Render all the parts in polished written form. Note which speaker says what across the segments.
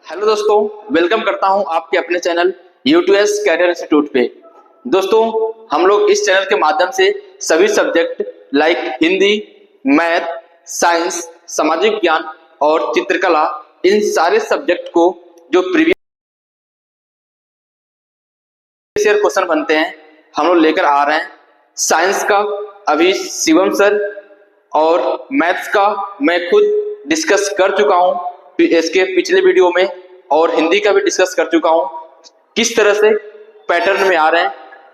Speaker 1: Hello दोस्तों, welcome करता हूं आपके अपने चैनल U2S कैरियर इंस्टीट्यूट पे। दोस्तों, हम लोग इस चैनल के माध्यम से सभी subject like Hindi, math, science, सामाजिक ज्ञान और चित्रकला, इन सारे सब्जेक्ट को जो प्रीवियस ईयर क्वेश्चन बनते हैं हम लोग लेकर आ रहे हैं। साइंस का अभी शिवम सर और मैथ्स का मैं खुद डिस्कस कर चुका हूं इसके पिछले वीडियो में, और हिंदी का भी डिस्कस कर चुका हूं किस तरह से पैटर्न में आ रहे हैं।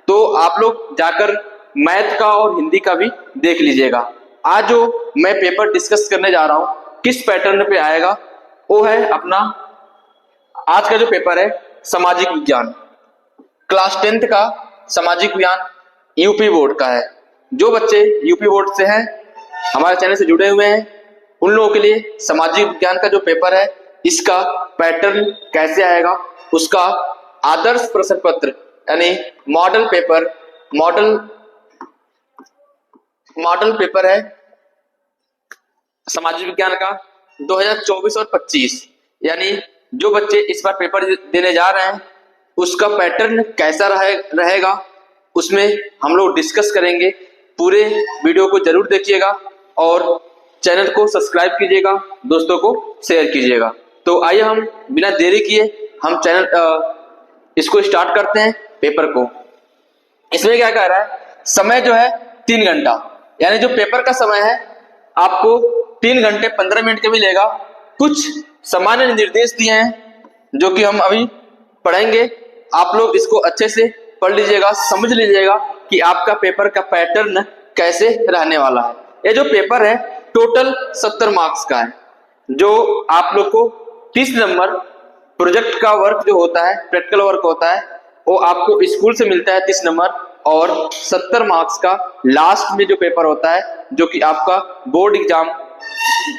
Speaker 1: तो आप लोग जाकर मैथ का और हिंदी का भी देख लीजिएगा। आज जो मैं पेपर डिस्कस करने जा रहा हूं किस पैटर्न पे आएगा, वो है अपना आज का जो पेपर है सामाजिक विज्ञान, क्लास 10th का सामाजिक विज्ञान यूपी बोर्ड का है। जो बच्चे यूपी बोर्ड से हैं, हमारे चैनल से जुड़े हुए हैं, उन लोगों के लिए सामाजिक विज्ञान का जो पेपर है इसका पैटर्न कैसे आएगा, उसका आदर्श प्रश्न पत्र यानी मॉडल पेपर है सामाजिक विज्ञान का 2024 और 25। यानी जो बच्चे इस बार पेपर देने जा रहे हैं उसका पैटर्न कैसा रहेगा उसमें हम लोग डिस्कस करेंगे। पूरे वीडियो को जरूर देखिएगा और चैनल को सब्सक्राइब कीजिएगा, दोस्तों को शेयर कीजिएगा। तो आइए हम बिना देरी किए हम इसको स्टार्ट करते हैं पेपर को। इसमें क्या कह रहा है, समय जो है 3 घंटा, यानी जो पेपर का समय है आपको 3 घंटे 15 मिनट के मिलेगा। कुछ सामान्य निर्देश दिए हैं जो कि हम अभी पढ़ेंगे। आप लोग इसको अच्छे से पढ़ लीजिएगा, समझ लीजिएगा कि आपका पेपर का पैटर्न कैसे रहने वाला है। ये जो पेपर है टोटल 70 मार्क्स का है। जो आप लोग को 30 नंबर प्रोजेक्ट का वर्क जो होता है, प्रैक्टिकल वर्क होता है, वो आपको स्कूल से मिलता है 30 नंबर, और 70 मार्क्स का लास्ट में जो पेपर होता है जो कि आपका बोर्ड एग्जाम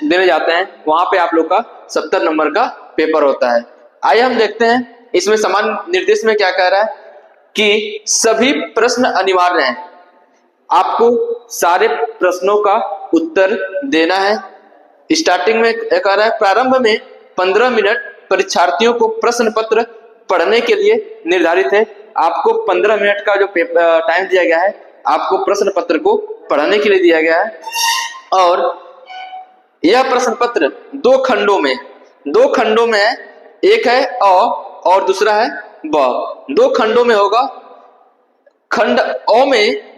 Speaker 1: देने जाते हैं, वहां पे आप लोग का 70 नंबर का पेपर होता है। आइए हम देखते हैं इसमें सामान्य निर्देश में क्या कह रहा है कि सभी प्रश्न अनिवार्य हैं। आपको सारे प्रश्नों का उत्तर देना है। स्टार्टिंग में कह रहा है प्रारंभ में 15 मिनट परीक्षार्थियों को प्रश्न पत्र पढ़ने के लिए निर्धारित है। आपको 15 मिनट का जो टाइम दिया गया है, आपको प्रश्न पत्र को पढ़ने के लिए दिया गया है। और यह प्रश्न पत्र 2 खंडों में है, एक है अ और दूसरा है ब। 2 खंडों में होगा। खंड अ में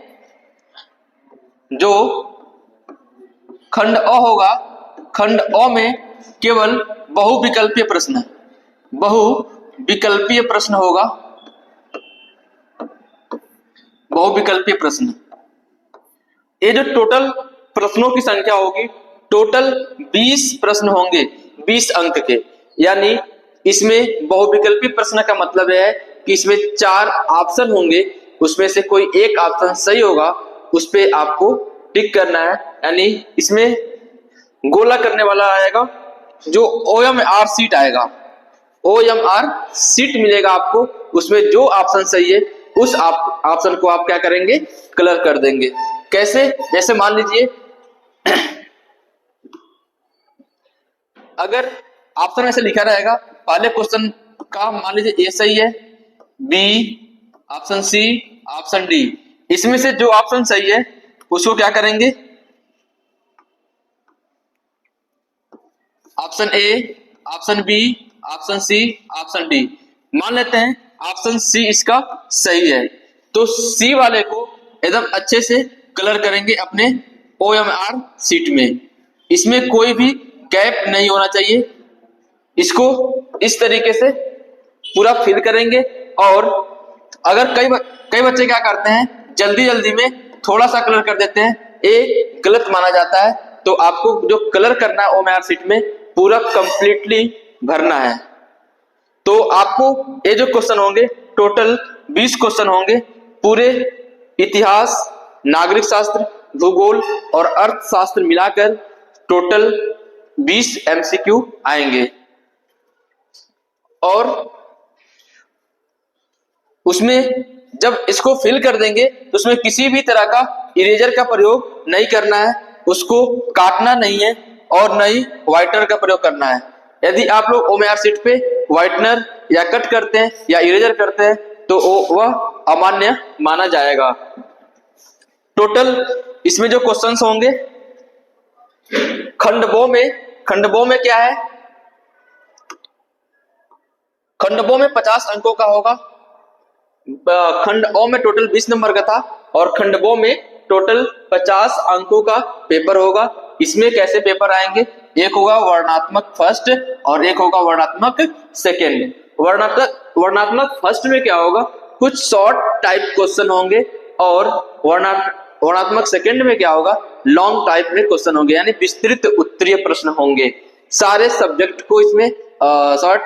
Speaker 1: जो खंड अ होगा, खंड अ में केवल बहुविकल्पीय प्रश्न होगा। बहुविकल्पीय प्रश्न, ये जो टोटल प्रश्नों की संख्या होगी, टोटल 20 प्रश्न होंगे 20 अंक के। यानी इसमें बहुविकल्पीय प्रश्न का मतलब है कि इसमें 4 ऑप्शन होंगे, उसमें से कोई एक ऑप्शन सही होगा, उस पे आपको टिक करना है। यानी इसमें गोला करने वाला आएगा, जो OMR सीट आएगा, OMR सीट मिलेगा आपको। उसमें जो ऑप्शन सही है उस ऑप्शन को आप क्या करेंगे, कलर कर देंगे। कैसे, जैसे मान लीजिए अगर ऑप्शन ऐसे लिखा रहेगा, पहले क्वेश्चन का मान लीजिए ए सही है, B, option C, option D, इसमें से जो ऑप्शन सही है उसको क्या करेंगे, option A, option B, option C, option D. मान लेते हैं ऑप्शन सी इसका सही है, तो सी वाले को एकदम अच्छे से कलर करेंगे अपने OMR सीट में। इसमें कोई भी गैप नहीं होना चाहिए। इसको इस तरीके से पूरा फिल करेंगे। और अगर कई बच्चे क्या करते हैं, जल्दी में थोड़ा सा कलर कर देते हैं, ये गलत माना जाता है। तो आपको जो कलर करना है OMR सीट में पूरा कंप्लीटली भरना है। तो आपको ये जो क्वेश्चन होंगे टोटल 20 क्वेश्चन होंगे। पूरे इतिहास, नागरिक शास्त्र, भूगोल और अर्थशास्त्र मिलाकर टोटल 20 MCQ आएंगे। और उसमें जब इसको फिल कर देंगे तो उसमें किसी भी तरह का इरेजर का प्रयोग नहीं करना है, उसको काटना नहीं है और न ही व्हाइटनर का प्रयोग करना है। यदि आप लोग OMR सीट पे व्हाइटनर या कट करते हैं या इरेजर करते हैं तो वह अमान्य माना जाएगा। टोटल इसमें जो क्वेश्चंस होंगे खंड ब में क्या है, खंड ब में 50 अंकों का होगा। खंड अ में टोटल 20 नंबर का था और खंड ब में टोटल 50 अंकों का पेपर होगा। इसमें कैसे पेपर आएंगे, एक होगा वर्णात्मक फर्स्ट और एक होगा वर्णात्मक सेकेंड। वर्णात्मक फर्स्ट में क्या होगा, कुछ शॉर्ट टाइप क्वेश्चन होंगे और वर्णात्मक सेकेंड में क्या होगा, लॉन्ग टाइप में क्वेश्चन होंगे, यानी विस्तृत उत्तरीय प्रश्न होंगे। सारे सब्जेक्ट को इसमें शॉर्ट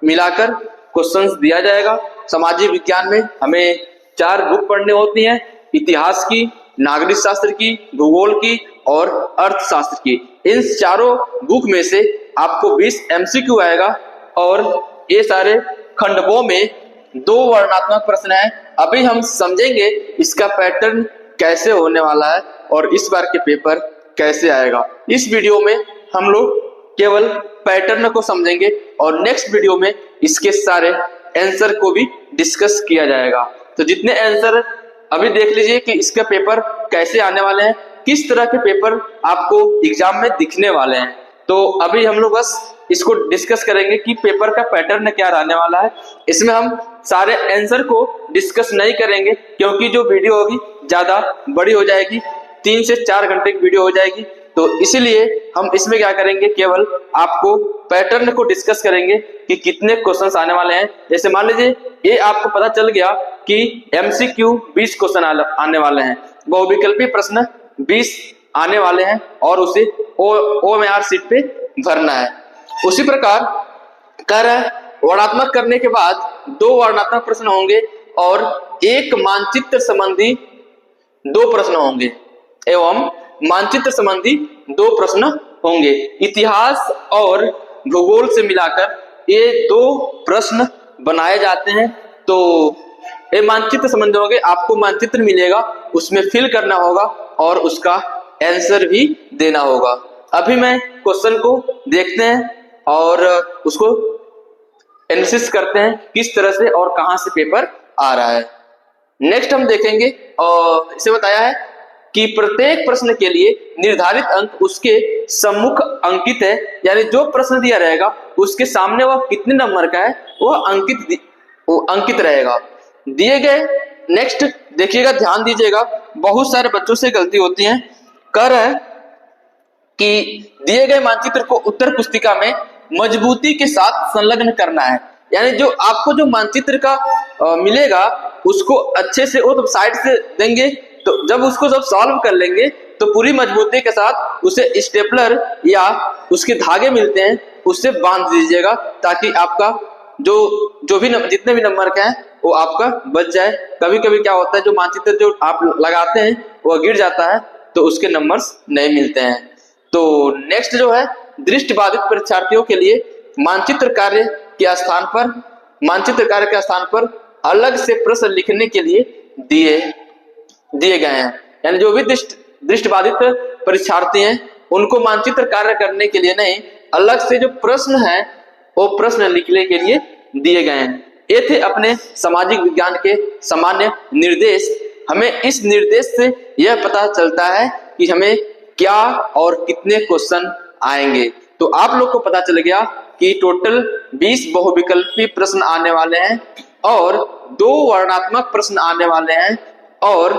Speaker 1: मिलाकर क्वेश्चंस दिया जाएगा। सामाजिक विज्ञान में हमें 4 बुक पढ़ने होती हैं, इतिहास की, नागरिक शास्त्र की, भूगोल की और अर्थशास्त्र की। इन चारों बुक में से आपको 20 एमसीक्यू आएगा और ये सारे खंड ब में 2 वर्णात्मक प्रश्न है। अभी हम समझेंगे इसका पैटर्न कैसे होने वाला है और इस बार के पेपर कैसे आएगा। इस वीडियो में हम लोग केवल पैटर्न को समझेंगे और नेक्स्ट वीडियो में इसके सारे आंसर को भी डिस्कस किया जाएगा। तो जितने आंसर अभी देख लीजिए कि इसका पेपर कैसे आने वाले हैं, किस तरह के पेपर आपको एग्जाम में दिखने वाले हैं। तो अभी हम लोग बस इसको डिस्कस करेंगे कि पेपर का पैटर्न क्या रहने वाला है। इसमें हम सारे आंसर को डिस्कस नहीं करेंगे क्योंकि जो वीडियो होगी ज्यादा बड़ी हो जाएगी, 3 से 4 घंटे की वीडियो हो जाएगी। तो इसीलिए हम इसमें क्या करेंगे, केवल आपको पैटर्न को डिस्कस करेंगे कि कितने क्वेश्चंस आने वाले हैं। जैसे मान लीजिए ये आपको पता चल गया कि एमसीक्यू 20 क्वेश्चन आने वाले हैं, बहुविकल्पी प्रश्न 20 आने वाले हैं और उसे OMR सीट पे भरना है। उसी प्रकार कर वर्णात्मक करने के बाद 2 वर्णात्मक प्रश्न होंगे और 1 मानचित्र संबंधी 2 प्रश्न होंगे एवं मानचित्र संबंधी 2 प्रश्न होंगे। इतिहास और भूगोल से मिलाकर ये 2 प्रश्न बनाए जाते हैं। तो ये मानचित्र संबंधी होंगे, आपको मानचित्र मिलेगा, उसमें फिल करना होगा और उसका आंसर भी देना होगा। अभी मैं क्वेश्चन को देखते हैं और उसको एनालिसिस करते हैं किस तरह से और कहां से पेपर आ रहा है। नेक्स्ट हम देखेंगे और इसे बताया है कि प्रत्येक प्रश्न के लिए निर्धारित अंक उसके सम्मुख अंकित है, यानी जो प्रश्न दिया रहेगा उसके सामने वह कितने नंबर का है वह अंकित रहेगा। दिए गए नेक्स्ट देखिएगा, ध्यान दीजिएगा, बहुत सारे बच्चों से गलती होती है। कह रहा है कि दिए गए मानचित्र को उत्तर पुस्तिका में मजबूती के साथ संलग्न करना है, यानी जो आपको जो मानचित्र का मिलेगा उसको अच्छे से वो तो साइड से देंगे, तो जब उसको जब सॉल्व कर लेंगे तो पूरी मजबूती के साथ उसे स्टेपलर या उसके धागे मिलते हैं उससे बांध दीजिएगा ताकि आपका जो भी जितने भी नंबर का है वो आपका बच जाए। कभी कभी क्या होता है, जो मानचित्र जो आप लगाते हैं वो गिर जाता है तो उसके नंबर्स नहीं मिलते हैं। तो नेक्स्ट जो है, दृष्टिबाधित परीक्षार्थियों के लिए मानचित्र कार्य के स्थान पर अलग से प्रश्न लिखने के लिए दिए गए हैं, यानी जो भी दृष्टिबाधित परीक्षार्थी हैं उनको मानचित्र कार्य करने के लिए नहीं, अलग से जो प्रश्न है वो प्रश्न लिखने के लिए दिए गए हैं। ये थे अपने सामाजिक विज्ञान के सामान्य निर्देश। हमें इस निर्देश से यह पता चलता है कि हमें क्या और कितने क्वेश्चन आएंगे। तो आप लोग को पता चल गया कि टोटल 20 बहुविकल्पी प्रश्न आने वाले हैं और 2 वर्णात्मक प्रश्न आने वाले हैं और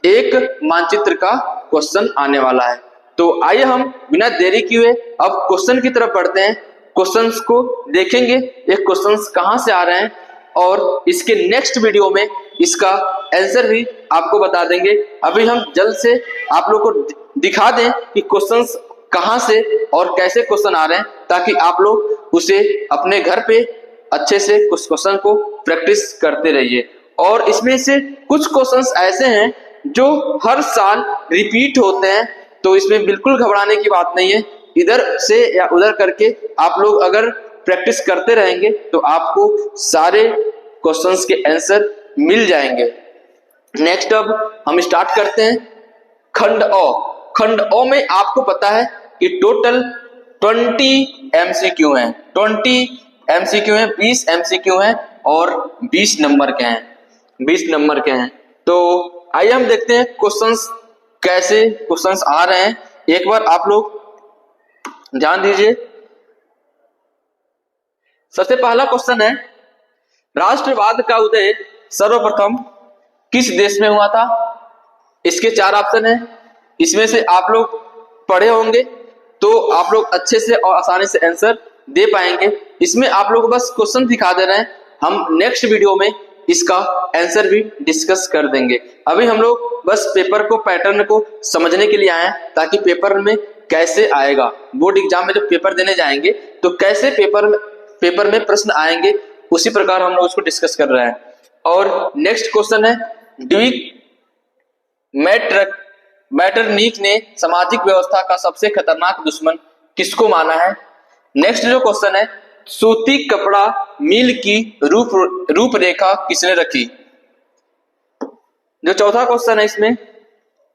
Speaker 1: 1 मानचित्र का क्वेश्चन आने वाला है। तो आइए हम बिना देरी किए अब क्वेश्चन की तरफ बढ़ते हैं। क्वेश्चंस को देखेंगे, ये क्वेश्चंस कहां से आ रहे हैं और इसके नेक्स्ट वीडियो में इसका आंसर भी आपको बता देंगे। अभी हम जल्द से आप लोग को दिखा दें कि क्वेश्चंस कहां से और कैसे क्वेश्चन आ रहे हैं, ताकि आप लोग उसे अपने घर पे अच्छे से कुछ क्वेश्चन को प्रैक्टिस करते रहिए। और इसमें से कुछ क्वेश्चंस ऐसे हैं जो हर साल रिपीट होते हैं, तो इसमें बिल्कुल घबराने की बात नहीं है। इधर से या उधर करके आप लोग अगर प्रैक्टिस करते रहेंगे तो आपको सारे क्वेश्चंस के आंसर मिल जाएंगे। नेक्स्ट अब हम स्टार्ट करते हैं खंड अ। खंड अ में आपको पता है कि टोटल 20 एमसीक्यू हैं। 20 एमसीक्यू हैं, 20 एमसीक्यू हैं और 20 नंबर के हैं, 20 नंबर के हैं। तो आइए हम देखते हैं क्वेश्चंस, कैसे क्वेश्चंस आ रहे हैं। एक बार आप लोग ध्यान दीजिए। सबसे पहला क्वेश्चन है, राष्ट्रवाद का उदय सर्वप्रथम किस देश में हुआ था? इसके 4 ऑप्शन है, इसमें से आप लोग पढ़े होंगे तो आप लोग अच्छे से और आसानी से आंसर दे पाएंगे। इसमें आप लोग बस क्वेश्चन दिखा दे रहे हैं, हम नेक्स्ट वीडियो में इसका आंसर भी डिस्कस कर देंगे। अभी हम लोग बस पेपर को, पैटर्न को समझने के लिए आए हैं, ताकि पेपर में कैसे आएगा, बोर्ड एग्जाम में जब पेपर देने जाएंगे तो कैसे पेपर में प्रश्न आएंगे, उसी प्रकार हम लोग उसको डिस्कस कर रहे हैं। और नेक्स्ट क्वेश्चन है, ड्यूक मैटरनिक ने सामाजिक व्यवस्था का सबसे खतरनाक दुश्मन किसको माना है? नेक्स्ट जो क्वेश्चन है, सूती कपड़ा मिल की रूपरेखा किसने रखी? जो चौथा क्वेश्चन है, इसमें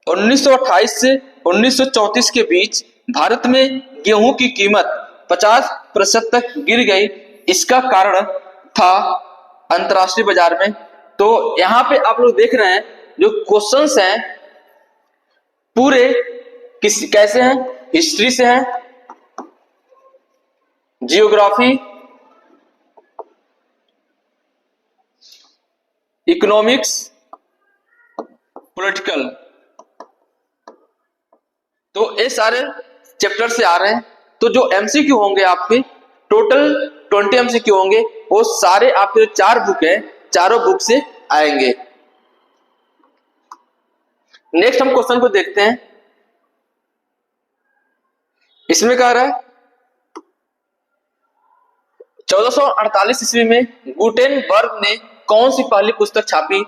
Speaker 1: 1928 से 1934 के बीच भारत में गेहूं की कीमत 50% तक गिर गई, इसका कारण था अंतरराष्ट्रीय बाजार में। तो यहाँ पे आप लोग देख रहे हैं जो क्वेश्चंस हैं पूरे कैसे हैं, हिस्ट्री से हैं, जियोग्राफी, इकोनॉमिक्स, पॉलिटिकल, तो ये सारे चैप्टर से आ रहे हैं। तो जो एमसीक्यू होंगे आपके टोटल 20 एमसीक्यू होंगे, वो सारे आपके जो 4 बुक हैं, चारों बुक से आएंगे। नेक्स्ट हम क्वेश्चन को देखते हैं। इसमें कह रहा है 1448 ईस्वी में गुटेनबर्ग ने कौन सी पहली पुस्तक छापी?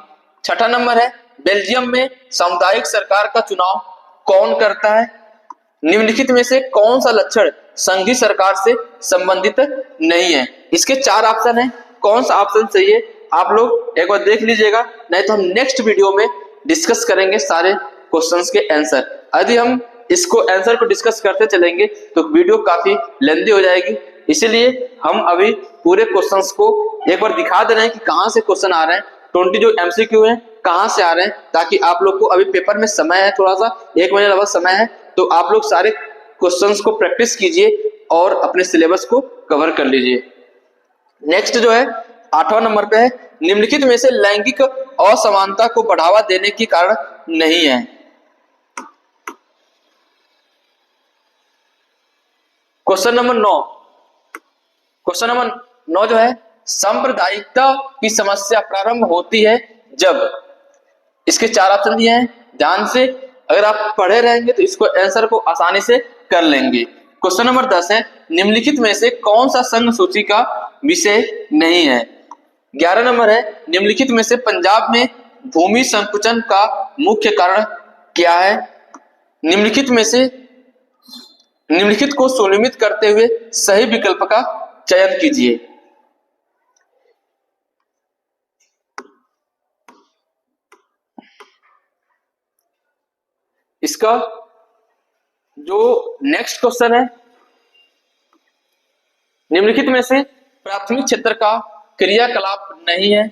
Speaker 1: छठा नंबर है, बेल्जियम में सामुदायिक सरकार का चुनाव कौन करता है? निम्नलिखित में से कौन सा लक्षण संघीय सरकार से संबंधित नहीं है? इसके 4 ऑप्शन है, कौन सा ऑप्शन सही है आप लोग एक बार देख लीजिएगा, नहीं तो हम नेक्स्ट वीडियो में डिस्कस करेंगे सारे क्वेश्चंस के आंसर। यदि हम इसको आंसर को डिस्कस करते चलेंगे तो वीडियो काफी लेंथी हो जाएगी, इसीलिए हम अभी पूरे क्वेश्चंस को एक बार दिखा दे रहे हैं कि कहां से क्वेश्चन आ रहे हैं, 20 जो एमसीक्यू हैं कहां से आ रहे हैं, ताकि आप लोग को अभी पेपर में समय है, थोड़ा सा 1 महीने लगभग समय है, तो आप लोग सारे क्वेश्चंस को प्रैक्टिस कीजिए और अपने सिलेबस को कवर कर लीजिए। नेक्स्ट जो है 8वां नंबर पे है, निम्नलिखित में से लैंगिक असमानता को बढ़ावा देने के कारण नहीं है। क्वेश्चन नंबर 9 जो है, सांप्रदायिकता की समस्या प्रारंभ होती है जब, इसके 4 ऑप्शन दिए हैं, ध्यान से अगर आप पढ़े रहेंगे तो इसको आंसर को आसानी से कर लेंगे। क्वेश्चन नंबर 10 है, निम्नलिखित में से कौन सा संघ सूची का विषय नहीं है? 11 नंबर है, निम्नलिखित में से पंजाब में भूमि संकुचन का मुख्य कारण क्या है? निम्नलिखित को सुनिश्चित करते हुए सही विकल्प का चयन कीजिए। इसका जो नेक्स्ट क्वेश्चन है, निम्नलिखित में से प्राथमिक क्षेत्र का क्रियाकलाप नहीं है।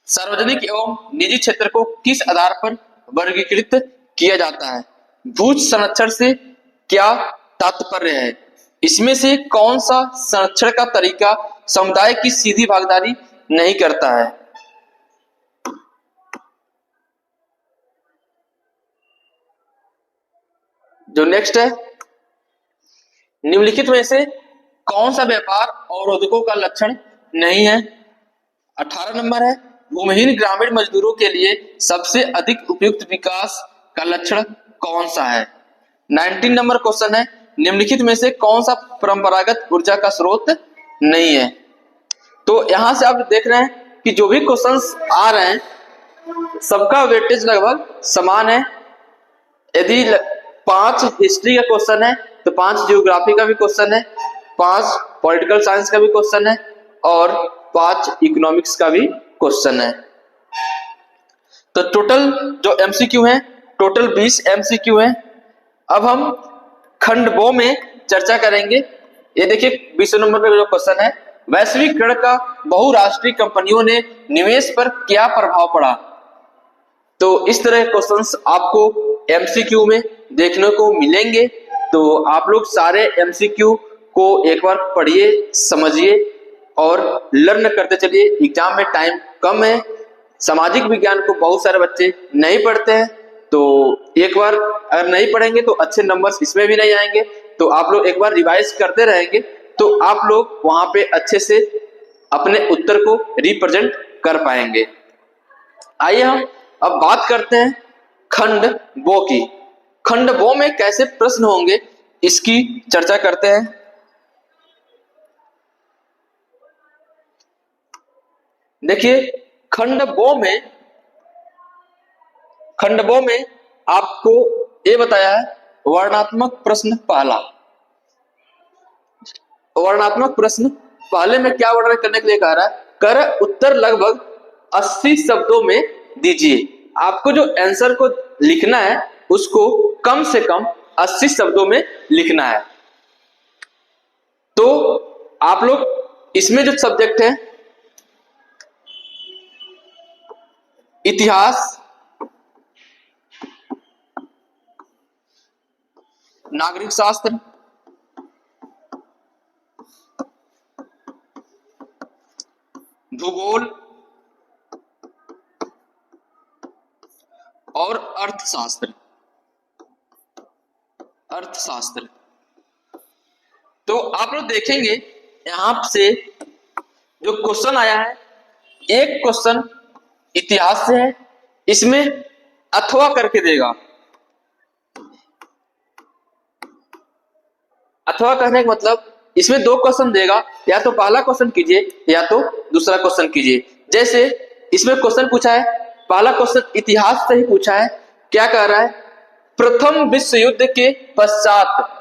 Speaker 1: सार्वजनिक एवं निजी क्षेत्र को किस आधार पर वर्गीकृत किया जाता है? भूज संरक्षण से क्या तात्पर्य है? इसमें से कौन सा संरक्षण का तरीका समुदाय की सीधी भागीदारी नहीं करता है? जो नेक्स्ट है, निम्नलिखित में से कौन सा व्यापार अवरोधकों का लक्षण नहीं है? 18 नंबर है, भूमिहीन ग्रामीण मजदूरों के लिए सबसे अधिक उपयुक्त विकास का लक्षण कौन सा है? 19 नंबर क्वेश्चन है, निम्नलिखित में से कौन सा परंपरागत ऊर्जा का स्रोत नहीं है? तो यहां से आप देख रहे हैं कि जो भी क्वेश्चंस आ रहे हैं सबका वेटेज लगभग समान है। यदि 5 हिस्ट्री का क्वेश्चन है तो 5 जियोग्राफी का भी क्वेश्चन है, 5 पॉलिटिकल साइंस का भी क्वेश्चन है और 5 इकोनॉमिक्स का भी क्वेश्चन है। तो टोटल जो एमसीक्यू है टोटल 20 एमसीक्यू है। अब हम खंड 2 में चर्चा करेंगे। ये देखिए 20 नंबर पे जो क्वेश्चन है वैश्वीकरण का बहुराष्ट्रीय कंपनियों ने निवेश पर क्या प्रभाव पड़ा। तो इस तरह के क्वेश्चंस आपको एमसीक्यू में देखने को मिलेंगे। तो आप लोग सारे एमसीक्यू को एक बार पढ़िए, समझिए और लर्न करते चलिए। एग्जाम में टाइम कम है, सामाजिक विज्ञान को बहुत सारे बच्चे नहीं पढ़ते हैं, तो एक बार अगर नहीं पढ़ेंगे तो अच्छे नंबर्स इसमें भी नहीं आएंगे। तो आप लोग एक बार रिवाइज करते रहेंगे तो आप लोग वहां पे अच्छे से अपने उत्तर को रिप्रेजेंट कर पाएंगे। आइए हम अब बात करते हैं खंड बो की। खंड बो में कैसे प्रश्न होंगे इसकी चर्चा करते हैं। देखिए खंड बो में आपको ये बताया है वर्णनात्मक प्रश्न पहला। वर्णनात्मक प्रश्न पहले में क्या वर्णन करने के लिए कह रहा है, कर उत्तर लगभग 80 शब्दों में दीजिए। आपको जो आंसर को लिखना है उसको कम से कम 80 शब्दों में लिखना है। तो आप लोग इसमें जो सब्जेक्ट है इतिहास, नागरिक शास्त्र, भूगोल और अर्थशास्त्र। तो आप लोग देखेंगे यहां से जो क्वेश्चन आया है, एक क्वेश्चन इतिहास से है, इसमें अथवा करके देगा। अथवा कहने का मतलब इसमें दो क्वेश्चन देगा, या तो पहला क्वेश्चन कीजिए या तो दूसरा क्वेश्चन कीजिए। जैसे इसमें क्वेश्चन पूछा है, पहला क्वेश्चन इतिहास से ही पूछा है। क्या कह रहा है, प्रथम विश्व युद्ध के पश्चात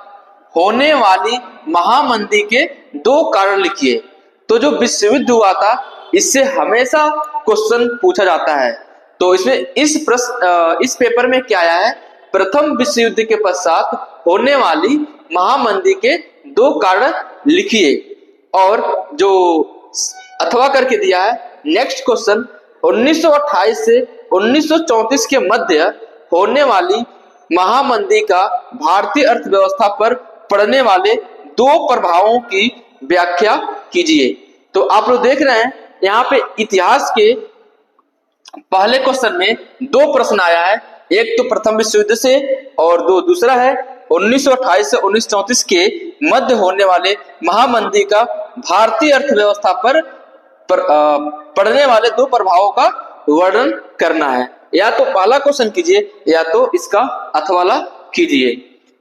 Speaker 1: होने वाली महामंदी के 2 कारण लिखिए। तो जो विश्व युद्ध हुआ था इससे हमेशा क्वेश्चन पूछा जाता है। तो इसमें इस पेपर में क्या आया है, प्रथम विश्व युद्ध के पश्चात होने वाली महामंदी के 2 कारण लिखिए। और जो अथवा करके दिया है नेक्स्ट क्वेश्चन, 1928 से 1934 के मध्य होने वाली महामंदी का भारतीय अर्थव्यवस्था पर पड़ने वाले 2 प्रभावों की व्याख्या कीजिए। तो आप लोग देख रहे हैं यहाँ पे इतिहास के पहले क्वेश्चन में 2 प्रश्न आया है, एक तो प्रथम विश्व युद्ध से और दूसरा है 1928 से 1934 के मध्य होने वाले महामंदी का भारतीय अर्थव्यवस्था पर पड़ने वाले 2 प्रभावों का वर्णन करना है। या तो पहला क्वेश्चन कीजिए या तो इसका अथवाला कीजिए।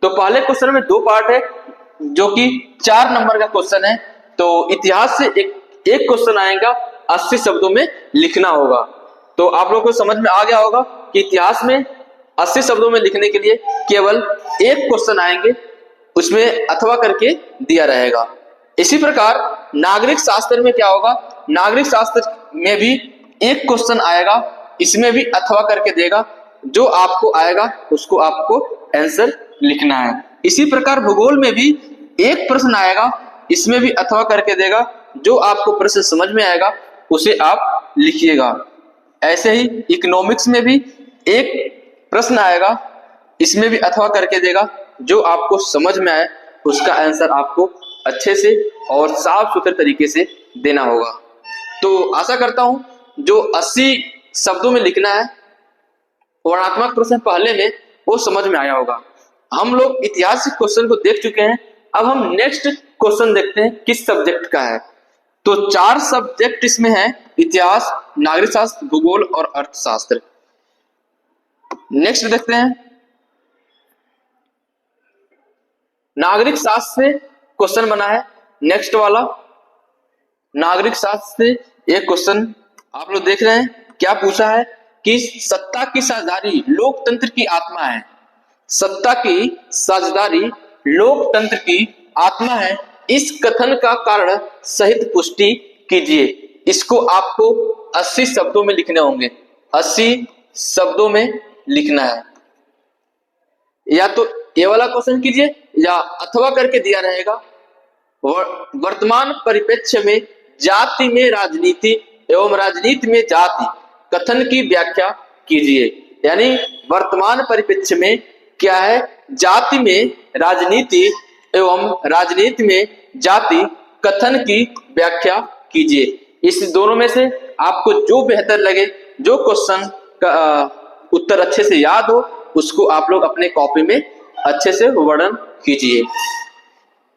Speaker 1: तो पहले क्वेश्चन में 2 पार्ट है जो कि 4 नंबर का क्वेश्चन है। तो इतिहास से एक क्वेश्चन आएगा, 80 शब्दों में लिखना होगा। तो आप लोगों को समझ में आ गया होगा कि इतिहास में 80 शब्दों में लिखने के लिए केवल एक क्वेश्चन आएंगे, उसमें अथवा करके दिया रहेगा। इसी प्रकार नागरिक शास्त्र में क्या होगा, नागरिक शास्त्र में भी एक क्वेश्चन आएगा, इसमें भी अथवा करके देगा। जो आपको आएगा उसको आपको आंसर लिखना है। इसी प्रकार भूगोल में भी एक प्रश्न आएगा, इसमें भी अथवा करके देगा। जो आपको प्रश्न समझ में आएगा उसे आप लिखिएगा। ऐसे ही इकोनॉमिक्स में भी एक प्रश्न आएगा, इसमें भी अथवा करके देगा। जो आपको समझ में आए उसका आंसर आपको अच्छे से और साफ सुथरे तरीके से देना होगा। तो आशा करता हूं जो 80 शब्दों में लिखना है वर्णनात्मक प्रश्न पहले में वो समझ में आया होगा। हम लोग इतिहास के क्वेश्चन को देख चुके हैं, अब हम नेक्स्ट क्वेश्चन देखते हैं किस सब्जेक्ट का है। तो 4 सब्जेक्ट इसमें है, इतिहास, नागरिक शास्त्र, भूगोल और अर्थशास्त्र। नेक्स्ट देखते हैं नागरिक शास्त्र से क्वेश्चन बना है। नेक्स्ट वाला नागरिक शास्त्र से एक क्वेश्चन आप लोग देख रहे हैं, क्या पूछा है कि सत्ता की साझेदारी लोकतंत्र की आत्मा है। सत्ता की साझेदारी लोकतंत्र की आत्मा है, इस कथन का कारण सहित पुष्टि कीजिए। इसको आपको 80 शब्दों में लिखने होंगे, 80 शब्दों में लिखना है। या तो ये वाला क्वेश्चन कीजिए या अथवा करके दिया रहेगा। वर्तमान परिप्रेक्ष्य में जाति में राजनीति एवं राजनीति में जाति कथन की व्याख्या कीजिए। यानी वर्तमान परिप्रेक्ष्य में क्या है, जाति में राजनीति एवं राजनीति में जाति कथन की व्याख्या कीजिए। इस दोनों में से आपको जो बेहतर लगे, जो क्वेश्चन का उत्तर अच्छे से याद हो, उसको आप लोग अपने कॉपी में अच्छे से वर्णन कीजिए।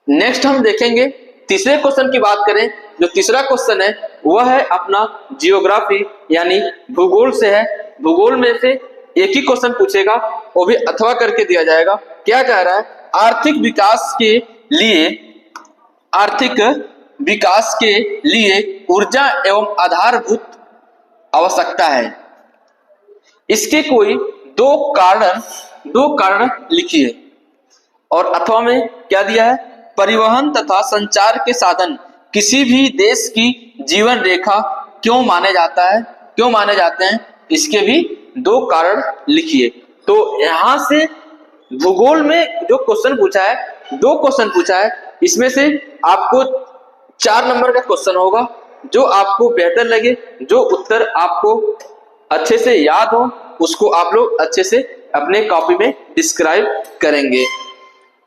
Speaker 1: नेक्स्ट हम देखेंगे तीसरे क्वेश्चन की बात करें। जो तीसरा क्वेश्चन है वह है अपना जियोग्राफी यानी भूगोल से है। भूगोल में से एक ही क्वेश्चन पूछेगा, वो भी अथवा करके दिया जाएगा। क्या कह रहा है, आर्थिक विकास के लिए ऊर्जा एवं आधारभूत आवश्यकता है। इसके कोई दो कारण लिखिए। और अथवा में क्या दिया है, परिवहन तथा संचार के साधन किसी भी देश की जीवन रेखा क्यों माने जाते हैं, इसके भी दो कारण लिखिए। तो यहां से भूगोल में जो क्वेश्चन पूछा है, दो क्वेश्चन पूछा है, इसमें से आपको 4 नंबर का क्वेश्चन होगा। जो आपको बेहतर लगे, जो उत्तर आपको अच्छे से याद हो, उसको आप लोग अच्छे से अपने कॉपी में डिस्क्राइब करेंगे।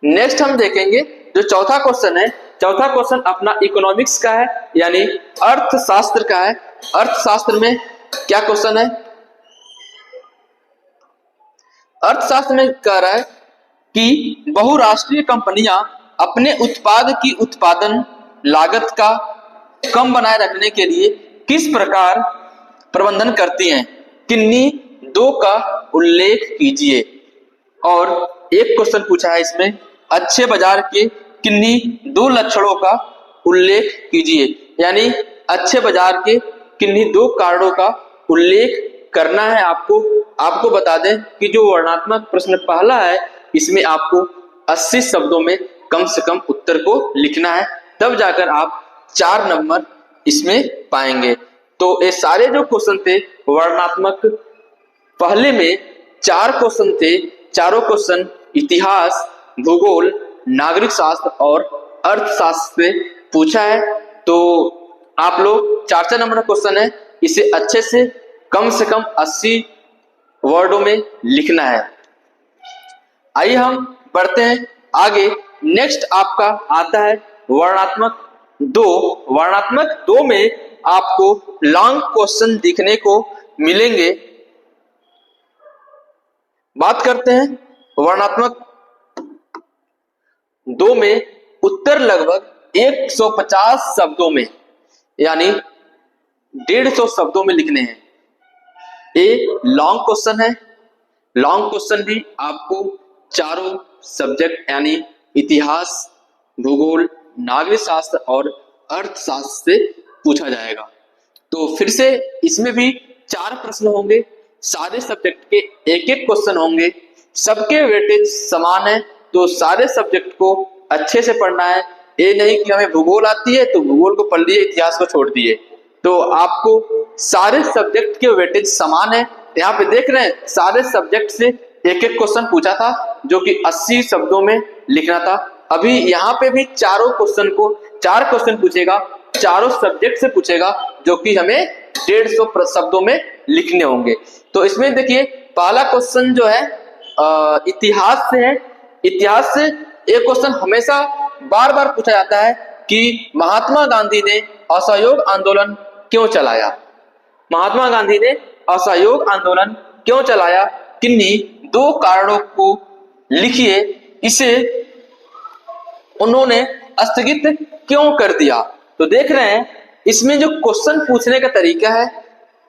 Speaker 1: नेक्स्ट हम देखेंगे जो चौथा क्वेश्चन है। चौथा क्वेश्चन अपना इकोनॉमिक्स का है यानी अर्थशास्त्र का है। अर्थशास्त्र में क्या क्वेश्चन है, अर्थशास्त्र में कह रहा है कि बहुराष्ट्रीय कंपनियां अपने उत्पाद की उत्पादन लागत का कम बनाए रखने के लिए किस प्रकार प्रबंधन करती हैं, किन्हीं दो का उल्लेख कीजिए। और एक क्वेश्चन पूछा है इसमें, अच्छे बाजार के किन्हीं दो लक्षणों का उल्लेख कीजिए। यानी अच्छे बाजार के किन्हीं दो कारणों का उल्लेख करना है आपको बता दें कि जो वर्णनात्मक प्रश्न पहला है, इसमें आपको 80 शब्दों में कम से कम उत्तर को लिखना है, तब जाकर आप 4 नंबर इसमें पाएंगे। तो ये सारे जो क्वेश्चन थे वर्णनात्मक, पहले में 4 क्वेश्चन थे। चारों क्वेश्चन इतिहास, भूगोल, नागरिक शास्त्र और अर्थशास्त्र से पूछा है। तो आप लोग 4 नंबर का क्वेश्चन है, इसे अच्छे से कम 80 वर्डों में लिखना है। आइए हम बढ़ते हैं आगे। नेक्स्ट आपका आता है वर्णनात्मक 2। वर्णनात्मक 2 में आपको लॉन्ग क्वेश्चन दिखने को मिलेंगे। बात करते हैं वर्णनात्मक 2 में उत्तर लगभग 150 शब्दों में यानी 150 शब्दों में लिखने हैं। ये लॉन्ग क्वेश्चन है। लॉन्ग क्वेश्चन भी आपको चारों सब्जेक्ट यानी इतिहास, भूगोल, नागरिक शास्त्र और अर्थशास्त्र से पूछा जाएगा। तो फिर से इसमें भी 4 प्रश्न होंगे, सारे सब्जेक्ट के एक क्वेश्चन होंगे, सबके वेटेज समान है। तो सारे सब्जेक्ट को अच्छे से पढ़ना है। ये नहीं कि हमें भूगोल आती है तो भूगोल को पढ़ लिए, इतिहास को छोड़ दिए। तो आपको सारे सब्जेक्ट के वेटेज समान है। यहाँ पे देख रहे हैं सारे सब्जेक्ट से एक क्वेश्चन पूछा था जो कि 80 शब्दों में लिखना था। अभी यहाँ पे भी 4 क्वेश्चन पूछेगा, चारों सब्जेक्ट से पूछेगा, जो कि हमें 150 शब्दों में लिखने होंगे। तो इसमें देखिए पहला क्वेश्चन जो है इतिहास से है। इतिहास से एक क्वेश्चन हमेशा बार बार पूछा जाता है कि महात्मा गांधी ने असहयोग आंदोलन क्यों चलाया। महात्मा गांधी ने असहयोग आंदोलन क्यों चलाया, किन्हीं 2 कारणों को लिखिए। इसे उन्होंने स्थगित क्यों कर दिया। तो देख रहे हैं इसमें जो क्वेश्चन पूछने का तरीका है,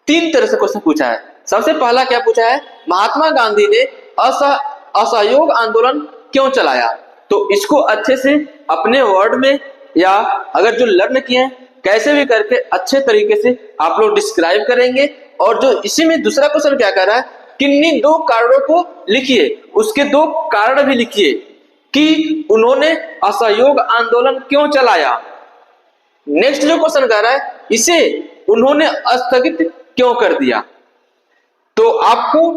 Speaker 1: 3 तरह से क्वेश्चन पूछा है। सबसे पहला क्या पूछा है, महात्मा गांधी ने असहयोग आंदोलन क्यों चलाया। तो इसको अच्छे से अपने वर्ड में या अगर जो लर्न किए हैं कैसे भी करके अच्छे तरीके से आप लोग डिस्क्राइब करेंगे। और जो इसी में दूसरा क्वेश्चन क्या कर रहा है, किन्हीं 2 कारणों को लिखिए, उसके 2 कारण भी लिखिए कि उन्होंने असहयोग आंदोलन क्यों चलाया। नेक्स्ट जो क्वेश्चन कर रहा है, इसे उन्होंने स्थगित क्यों कर दिया। तो आपको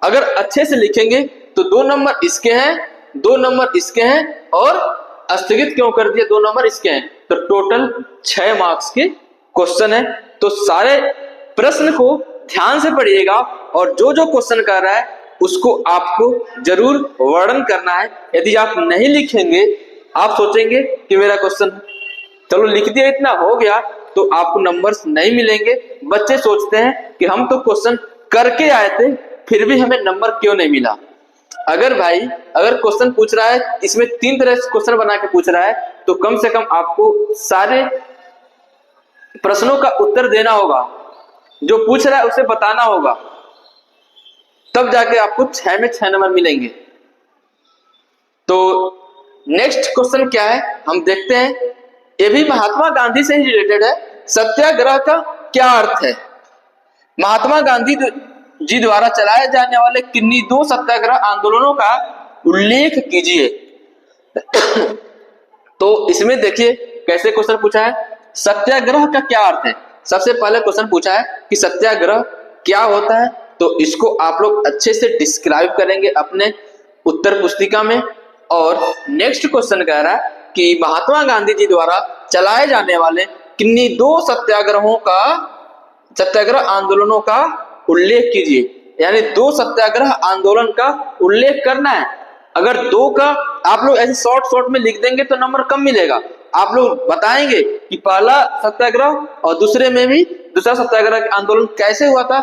Speaker 1: अगर अच्छे से लिखेंगे तो 2 नंबर इसके हैं, 2 नंबर इसके हैं और स्थगित क्यों कर दिया 2 नंबर इसके हैं। तो टोटल 6 मार्क्स के क्वेश्चन है, तो सारे प्रश्न को ध्यान से पढ़िएगा और जो जो क्वेश्चन कर रहा है उसको आपको जरूर वर्णन करना है। यदि आप नहीं लिखेंगे, आप सोचेंगे कि मेरा क्वेश्चन चलो लिख दिया, इतना हो गया, तो आपको नंबर्स नहीं मिलेंगे। बच्चे सोचते हैं कि हम तो क्वेश्चन करके आए थे, फिर भी हमें नंबर क्यों नहीं मिला। अगर क्वेश्चन पूछ रहा है, इसमें 3 तरह से क्वेश्चन बना के पूछ रहा है, तो कम से कम आपको सारे प्रश्नों का उत्तर देना होगा, जो पूछ रहा है उसे बताना होगा, तब जाके आपको 6 में 6 नंबर मिलेंगे। तो नेक्स्ट क्वेश्चन क्या है हम देखते हैं। ये भी महात्मा गांधी से ही रिलेटेड है। सत्याग्रह का क्या अर्थ है? महात्मा गांधी जी द्वारा चलाए जाने वाले किन्हीं 2 सत्याग्रह आंदोलनों का उल्लेख कीजिए। तो इसमें देखिए कैसे क्वेश्चन पूछा है। सत्याग्रह का क्या अर्थ है? सबसे पहले क्वेश्चन पूछा है कि सत्याग्रह क्या होता है, तो इसको आप लोग अच्छे से डिस्क्राइब करेंगे अपने उत्तर पुस्तिका में। और नेक्स्ट क्वेश्चन कह रहा है कि महात्मा गांधी जी द्वारा चलाए जाने वाले किन्हीं 2 सत्याग्रह आंदोलनों का उल्लेख कीजिए। यानी 2 सत्याग्रह आंदोलन का उल्लेख करना है। अगर 2 का आप लोग ऐसे शॉर्ट में लिख देंगे तो नंबर कम मिलेगा। आप लोग बताएंगे कि पहला सत्याग्रह और दूसरे में भी दूसरा सत्याग्रह आंदोलन कैसे हुआ था,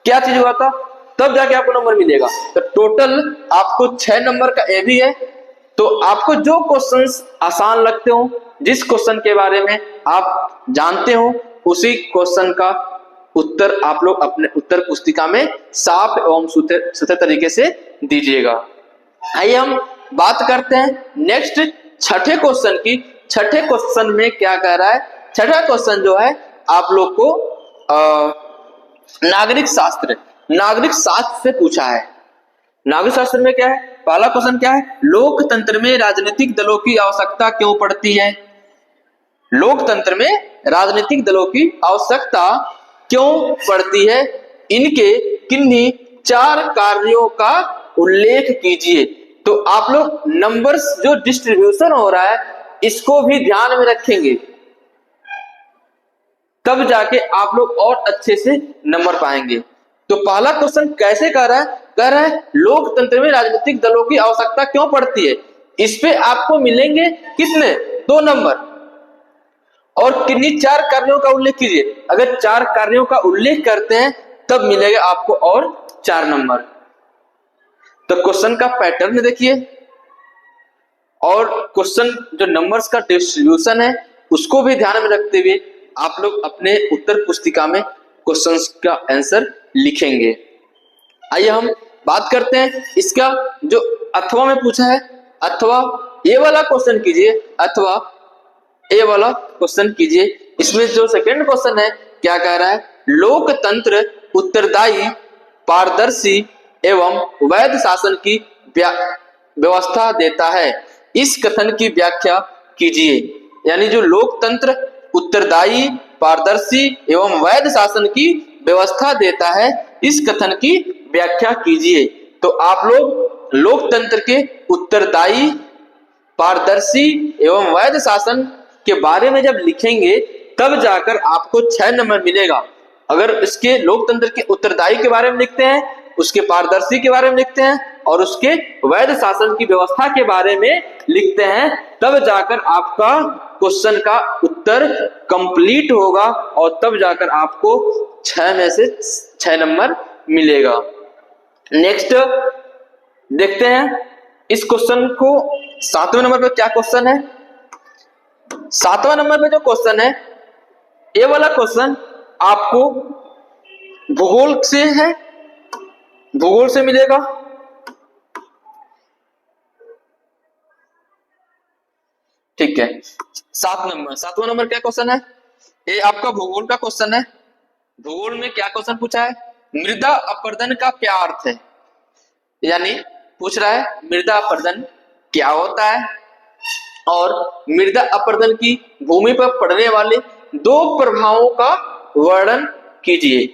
Speaker 1: क्या चीज हुआ था, तब जाके आपको नंबर मिलेगा। तो टोटल आपको 6 नंबर का ए भी है। तो आपको जो क्वेश्चंस आसान लगते हो, जिस क्वेश्चन के बारे में आप जानते हो, उसी क्वेश्चन का उत्तर आप लोग अपने उत्तर पुस्तिका में साफ एवं सुथरे तरीके से दीजिएगा। आइए हम बात करते हैं नेक्स्ट छठे क्वेश्चन की। छठे क्वेश्चन में क्या कह रहा है? छठा क्वेश्चन जो है आप लोग को नागरिक शास्त्र से पूछा है। नागरिक शास्त्र में क्या है? पहला क्वेश्चन क्या है? लोकतंत्र में राजनीतिक दलों की आवश्यकता क्यों पड़ती है? लोकतंत्र में राजनीतिक दलों की आवश्यकता क्यों पड़ती है? इनके किन्हीं 4 कार्यों का उल्लेख कीजिए। तो आप लोग नंबर्स जो डिस्ट्रीब्यूशन हो रहा है इसको भी ध्यान में रखेंगे, तब जाके आप लोग और अच्छे से नंबर पाएंगे। तो पहला क्वेश्चन कैसे कर रहा है? कह रहा है लोकतंत्र में राजनीतिक दलों की आवश्यकता क्यों पड़ती है। इस पे आपको मिलेंगे कितने? 2 नंबर। और किन्हीं 4 कार्यों का उल्लेख कीजिए। अगर 4 कार्यों का उल्लेख करते हैं तब मिलेगा आपको और 4 नंबर। तो क्वेश्चन का पैटर्न देखिए और क्वेश्चन जो नंबर्स का डिस्ट्रीब्यूशन है उसको भी ध्यान में रखते हुए आप लोग अपने उत्तर पुस्तिका में क्वेश्चंस का आंसर लिखेंगे। आइए हम बात करते हैं इसका जो अथवा में पूछा है। अथवा ये वाला क्वेश्चन कीजिए, अथवा ये वाला क्वेश्चन कीजिए। इसमें जो सेकंड क्वेश्चन है क्या कह रहा है? लोकतंत्र उत्तरदायी, पारदर्शी एवं वैध शासन की व्यवस्था देता है। इस कथन की व्याख्या कीजिए। यानी जो लोकतंत्र उत्तरदायी, पारदर्शी एवं वैध शासन की व्यवस्था देता है, इस कथन की व्याख्या कीजिए। तो आप लोग लोकतंत्र के उत्तरदायी, पारदर्शी एवं वैध शासन के बारे में जब लिखेंगे तब जाकर आपको 6 नंबर मिलेगा। अगर इसके लोकतंत्र के उत्तरदायी के बारे में लिखते हैं, उसके पारदर्शी के बारे में लिखते हैं और उसके वैध शासन की व्यवस्था के बारे में लिखते हैं, तब जाकर आपका क्वेश्चन का उत्तर कंप्लीट होगा और तब जाकर आपको 6 में से 6 नंबर मिलेगा। नेक्स्ट देखते हैं इस क्वेश्चन को। 7वें नंबर पे क्या क्वेश्चन है? 7वां नंबर पे जो क्वेश्चन है, ये वाला क्वेश्चन आपको भूगोल से है, भूगोल से मिलेगा। ठीक है, 7वां नंबर क्या क्वेश्चन है? ये आपका भूगोल का क्वेश्चन है। भूगोल में क्या क्वेश्चन पूछा है? मृदा अपरदन का क्या अर्थ है? यानी पूछ रहा है मृदा अपरदन क्या होता है और मृदा अपरदन की भूमि पर पड़ने वाले 2 प्रभावों का वर्णन कीजिए।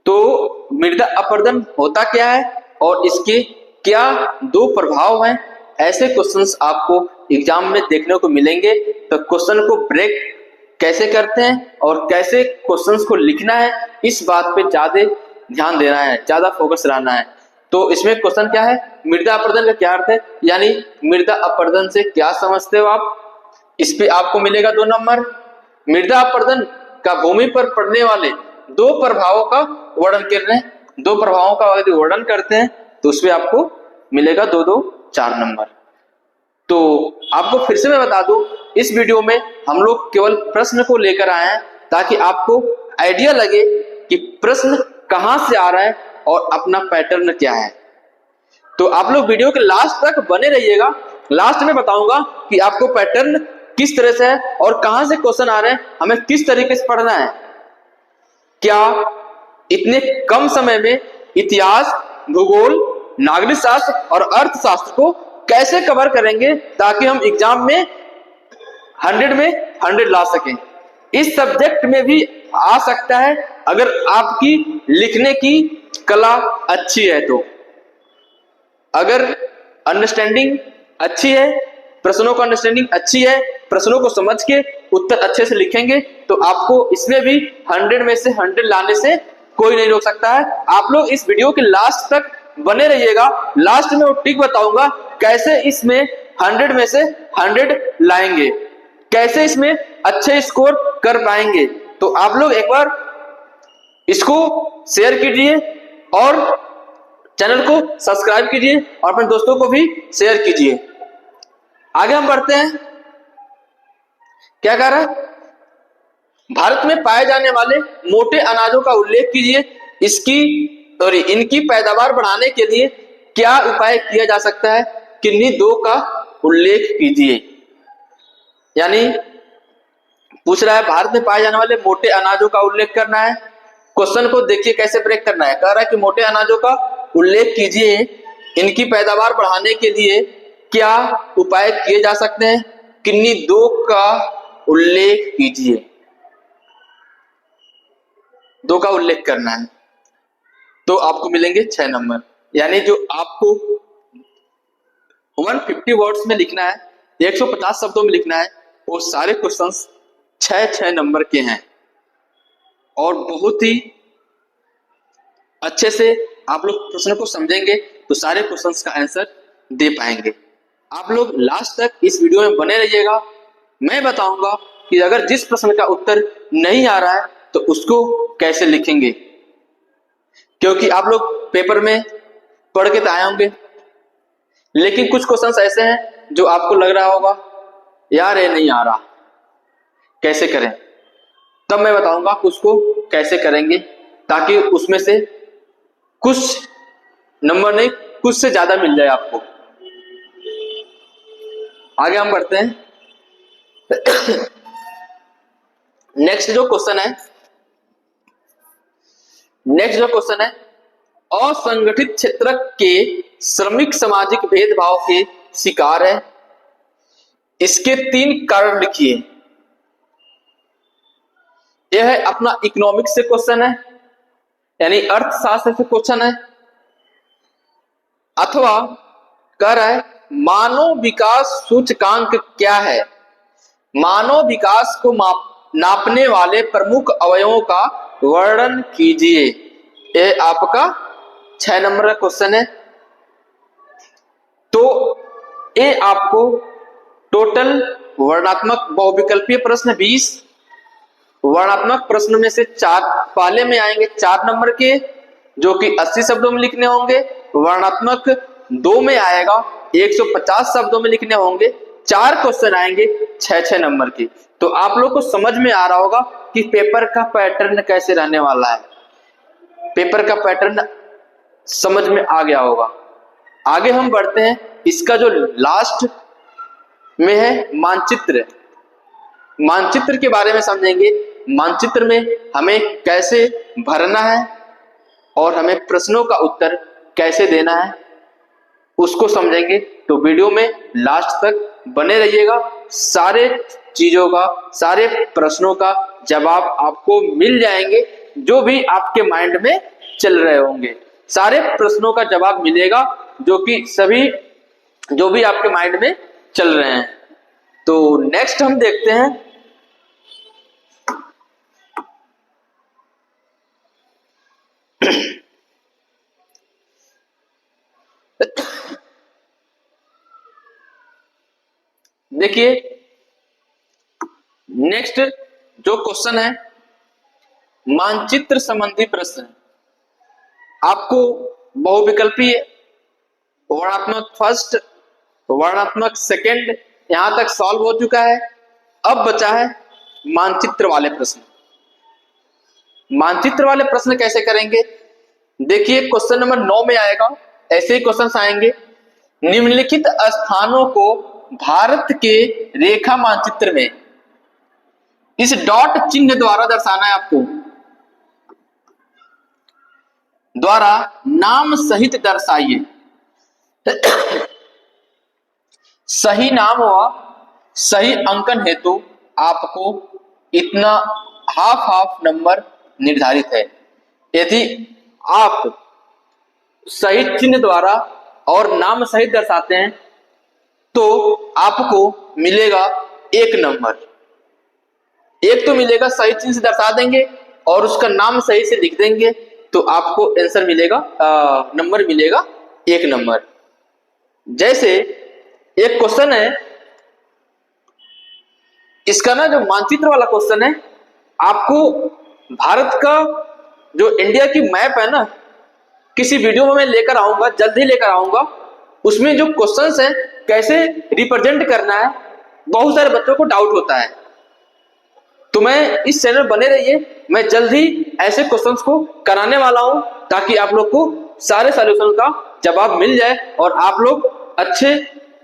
Speaker 1: तो मृदा अपरदन होता क्या है और इसके क्या 2 प्रभाव हैं? ऐसे क्वेश्चंस आपको एग्जाम में देखने को मिलेंगे। तो क्वेश्चन को ब्रेक कैसे करते हैं और कैसे क्वेश्चंस को लिखना है, इस बात पे ज्यादा ध्यान देना है, ज्यादा फोकस रहना है। तो इसमें क्वेश्चन क्या है, मृदा अपरदन का क्या अर्थ है, यानी मृदा अपरदन से क्या समझते हो आप, इस पे आपको मिलेगा 2 नंबर। मृदा अपरदन का भूमि पर पड़ने वाले 2 प्रभावों का वर्णन कर रहे हैं, 2 प्रभावों का यदि वर्णन करते हैं तो उसमें आपको मिलेगा 2-2 4 नंबर। तो आपको फिर से मैं बता दूं, इस वीडियो में हम लोग केवल प्रश्न को लेकर आए हैं ताकि आपको आइडिया लगे कि प्रश्न कहां से आ रहा है और अपना पैटर्न क्या है। तो आप लोग वीडियो के लास्ट तक बने रहिएगा, लास्ट में बताऊंगा कि आपको पैटर्न किस तरह से है और कहां से क्वेश्चन आ रहे हैं, हमें किस तरीके से पढ़ना है। क्या इतने कम समय में इतिहास, भूगोल, नागरिक शास्त्र और अर्थशास्त्र को कैसे कवर करेंगे ताकि हम एग्जाम में 100 में 100 ला सकें। इस सब्जेक्ट में भी आ सकता है अगर आपकी लिखने की कला अच्छी है तो। अगर अंडरस्टैंडिंग अच्छी है, प्रश्नों का अंडरस्टैंडिंग अच्छी है, प्रश्नों को समझ के उत्तर अच्छे से लिखेंगे तो आपको इसमें भी 100 में से 100 लाने से कोई नहीं रोक सकता है। आप लोग इस वीडियो के लास्ट तक बने रहिएगा, लास्ट में वो ट्रिक बताऊंगा कैसे इसमें 100 में से 100 लाएंगे, कैसे इसमें अच्छे स्कोर कर पाएंगे। तो आप लोग एक बार इसको शेयर कीजिए और चैनल को सब्सक्राइब कीजिए और अपने दोस्तों को भी शेयर कीजिए। आगे हम बढ़ते हैं, क्या कह रहा है, भारत में पाए जाने वाले मोटे अनाजों का उल्लेख कीजिए, इसकी और इनकी पैदावार बढ़ाने के लिए क्या उपाय किया जा सकता है, किन्हीं 2 का उल्लेख कीजिए। यानी पूछ रहा है भारत में पाए जाने वाले मोटे अनाजों का उल्लेख करना है। क्वेश्चन को देखिए कैसे ब्रेक करना है, कह रहा है कि मोटे अनाजों का उल्लेख कीजिए, इनकी पैदावार बढ़ाने के लिए क्या उपाय किए जा सकते हैं, किन्हीं 2 का उल्लेख कीजिए। 2 का उल्लेख करना है तो आपको मिलेंगे 6 नंबर। यानी जो आपको 150 वर्ड्स में लिखना है, 150 शब्दों में लिखना है, वो सारे क्वेश्चंस 6-6 नंबर के हैं और बहुत ही अच्छे से आप लोग प्रश्न को समझेंगे तो सारे क्वेश्चंस का आंसर दे पाएंगे। आप लोग लास्ट तक इस वीडियो में बने रहिएगा, मैं बताऊंगा कि अगर जिस प्रश्न का उत्तर नहीं आ रहा है तो उसको कैसे लिखेंगे, क्योंकि आप लोग पेपर में पढ़ के तो आए होंगे लेकिन कुछ क्वेश्चंस ऐसे हैं जो आपको लग रहा होगा यार ये नहीं आ रहा, कैसे करें। तब मैं बताऊंगा उसको कैसे करेंगे ताकि उसमें से कुछ नंबर नहीं कुछ से ज्यादा मिल जाए आपको। आगे हम बढ़ते हैं। नेक्स्ट जो क्वेश्चन है, असंगठित क्षेत्र के श्रमिक सामाजिक भेदभाव के शिकार है, इसके 3 कारण लिखिए। यह है अपना इकोनॉमिक्स से क्वेश्चन है, यानी अर्थशास्त्र से क्वेश्चन है, अथवा कह रहा है मानव विकास सूचकांक क्या है, मानव विकास को नापने वाले प्रमुख अवयवों का वर्णन कीजिए। यह आपका 6 नंबर का क्वेश्चन है। तो ये आपको टोटल वर्णात्मक बहुविकल्पीय प्रश्न 20, वर्णात्मक प्रश्न में से 4 पहले में आएंगे 4 नंबर के जो कि 80 शब्दों में लिखने होंगे, वर्णात्मक 2 में आएगा 150 शब्दों में लिखने होंगे, 4 क्वेश्चन आएंगे 6-6 नंबर के। तो आप लोग को समझ में आ रहा होगा कि पेपर का पैटर्न कैसे रहने वाला है, पेपर का पैटर्न समझ में आ गया होगा। आगे हम बढ़ते हैं, इसका जो लास्ट में है मानचित्र, मानचित्र के बारे में समझेंगे। मानचित्र में हमें कैसे भरना है और हमें प्रश्नों का उत्तर कैसे देना है उसको समझेंगे। तो वीडियो में लास्ट तक बने रहिएगा, सारे चीजों का, सारे प्रश्नों का जवाब आपको मिल जाएंगे, जो भी आपके माइंड में चल रहे होंगे सारे प्रश्नों का जवाब मिलेगा, जो कि सभी जो भी आपके माइंड में चल रहे हैं। तो नेक्स्ट हम देखते हैं देखिए नेक्स्ट जो क्वेश्चन है मानचित्र संबंधी प्रश्न, आपको बहुविकल्पीय, वर्णनात्मक फर्स्ट, वर्णनात्मक सेकंड, यहां तक सॉल्व हो चुका है। अब बचा है मानचित्र वाले प्रश्न। मानचित्र वाले प्रश्न कैसे करेंगे? देखिए क्वेश्चन नंबर 9 में आएगा, ऐसे ही क्वेश्चंस आएंगे। निम्नलिखित स्थानों को भारत के रेखा मानचित्र में इस डॉट चिन्ह द्वारा दर्शाना है आपको, द्वारा नाम सहित दर्शाइए। सही नाम व सही अंकन हेतु आपको इतना हाफ नंबर निर्धारित है। यदि आप सही चिन्ह द्वारा और नाम सहित दर्शाते हैं तो आपको मिलेगा 1 नंबर। एक तो मिलेगा सही चिन्ह से दर्शा देंगे और उसका नाम सही से लिख देंगे तो आपको आंसर मिलेगा, नंबर मिलेगा 1 नंबर। जैसे एक क्वेश्चन है, इसका ना जो मानचित्र वाला क्वेश्चन है, आपको भारत का जो इंडिया की मैप है ना, किसी वीडियो में मैं लेकर आऊंगा, जल्द ही लेकर आऊंगा। उसमें जो क्वेश्चंस है कैसे रिप्रेजेंट करना है, बहुत सारे बच्चों को डाउट होता है। तो मैं इस चैनल बने रहिए, मैं जल्द ही ऐसे क्वेश्चंस को कराने वाला हूं ताकि आप लोग को सारे सॉल्यूशन का जवाब मिल जाए और आप लोग अच्छे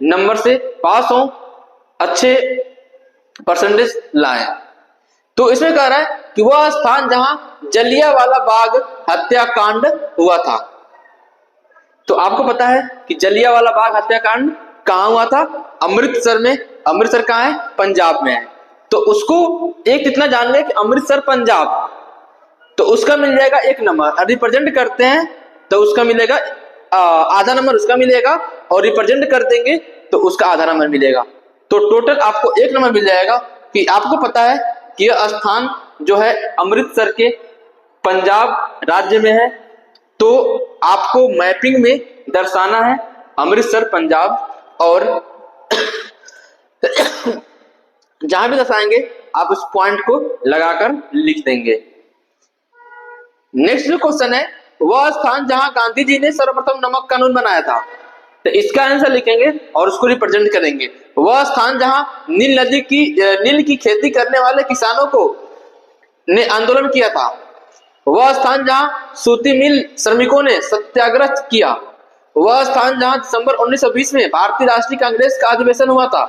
Speaker 1: नंबर से पास हों, अच्छे परसेंटेज लाएं। तो इसमें कह रहा है कि वह स्थान जहां जलियांवाला बाग हत्याकांड हुआ था। तो आपको पता है कि जलियांवाला बाग हत्याकांड कहां हुआ था? अमृतसर में। अमृतसर कहां है? पंजाब में है। तो उसको एक इतना जान ले कि अमृतसर पंजाब, तो उसका मिल जाएगा 1 नंबर। रिप्रेजेंट करते हैं तो उसका मिलेगा आधा नंबर, उसका मिलेगा, और रिप्रेजेंट कर देंगे तो उसका आधा नंबर मिलेगा। तो टोटल आपको 1 नंबर मिल जाएगा कि आपको पता है कि यह स्थान जो है अमृतसर के पंजाब राज्य में है। तो आपको मैपिंग में दर्शाना है अमृतसर पंजाब, और जहां भी दर्शाएंगे आप उस पॉइंट को लगाकर लिख देंगे। नेक्स्ट जो क्वेश्चन है, वह स्थान जहां गांधी जी ने सर्वप्रथम नमक कानून बनाया था, तो इसका आंसर लिखेंगे और उसको रिप्रेजेंट करेंगे। वह स्थान जहां नील की खेती करने वाले किसानों को ने आंदोलन किया था। वह स्थान जहां सूती मिल श्रमिकों ने सत्याग्रह किया। वह स्थान जहां दिसंबर 1920 में भारतीय राष्ट्रीय कांग्रेस का अधिवेशन हुआ था।